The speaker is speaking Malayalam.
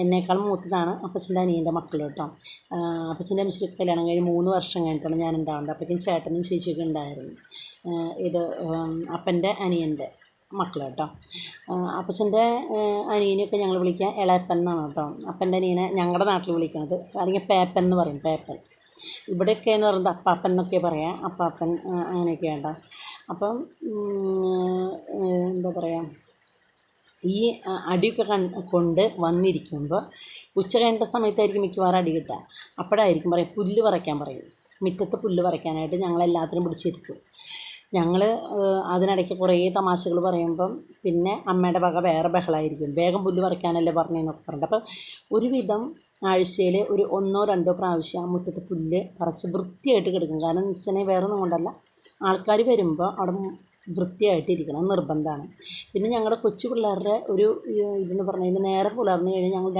എന്നേക്കാൾ മൂത്തതാണ് അപ്പച്ചൻ്റെ അനിയൻ്റെ മക്കൾ കേട്ടോ. അപ്പച്ചൻ്റെ അമ്മച്ചിക്ക് കല്യാണം കഴിഞ്ഞ് 3 വർഷം കഴിഞ്ഞിട്ടാണ് ഞാൻ ഉണ്ടാവുന്നത്. അപ്പോഴേക്കും ചേട്ടനും ചേച്ചിയൊക്കെ ഉണ്ടായിരുന്നു. ഇത് അപ്പൻ്റെ അനിയൻ്റെ മക്കൾ കേട്ടോ. അപ്പച്ചൻ്റെ അനിയനെയൊക്കെ ഞങ്ങൾ വിളിക്കുക ഇളയപ്പൻ എന്നാണ് കേട്ടോ. അപ്പൻ്റെ അനിയനെ ഞങ്ങളുടെ നാട്ടിൽ വിളിക്കുന്നത് അല്ലെങ്കിൽ പേപ്പൻ എന്ന് പറയും, പേപ്പൻ. ഇവിടെയൊക്കെ എന്ന് പറയുന്നത് അപ്പാപ്പൻ എന്നൊക്കെ പറയാം, അപ്പാപ്പൻ അങ്ങനെയൊക്കെ ഉണ്ടോ. അപ്പം എന്താ പറയുക, ഈ അടിയൊക്കെ കൊണ്ട് വന്നിരിക്കുമ്പോൾ ഉച്ച കഴിഞ്ഞ സമയത്തായിരിക്കും മിക്കവാറും അടി കിട്ടുക. അപ്പോഴായിരിക്കും പറയും പുല്ല് പറിക്കാൻ പറയും. മുറ്റത്ത് പുല്ല് പറിക്കാനായിട്ട് ഞങ്ങളെല്ലാത്തിനും പിടിച്ചിരുത്തും. ഞങ്ങൾ അതിനിടയ്ക്ക് കുറേ തമാശകൾ പറയുമ്പം പിന്നെ അമ്മയുടെ വക വേറെ ബഹളമായിരിക്കും. വേഗം പുല്ല് പറിക്കാനല്ലേ പറഞ്ഞതെന്നൊക്കെ പറഞ്ഞിട്ട്. അപ്പം ഒരുവിധം ആഴ്ചയിൽ ഒരു 1-2 പ്രാവശ്യം ആ മുറ്റത്ത് പുല്ല് പറിച്ച് വൃത്തിയായിട്ട് കിടക്കും. കാരണം എന്ന് വെച്ചിട്ടുണ്ടെങ്കിൽ വേറെ ഒന്നും കൊണ്ടല്ല, ആൾക്കാർ വരുമ്പോൾ അവിടെ വൃത്തിയായിട്ടിരിക്കണം നിർബന്ധമാണ്. പിന്നെ ഞങ്ങളുടെ കൊച്ചു പിള്ളേരുടെ ഒരു ഇതെന്ന് പറഞ്ഞു കഴിഞ്ഞാൽ നേരെ പുലർന്നു കഴിഞ്ഞാൽ ഞങ്ങൾ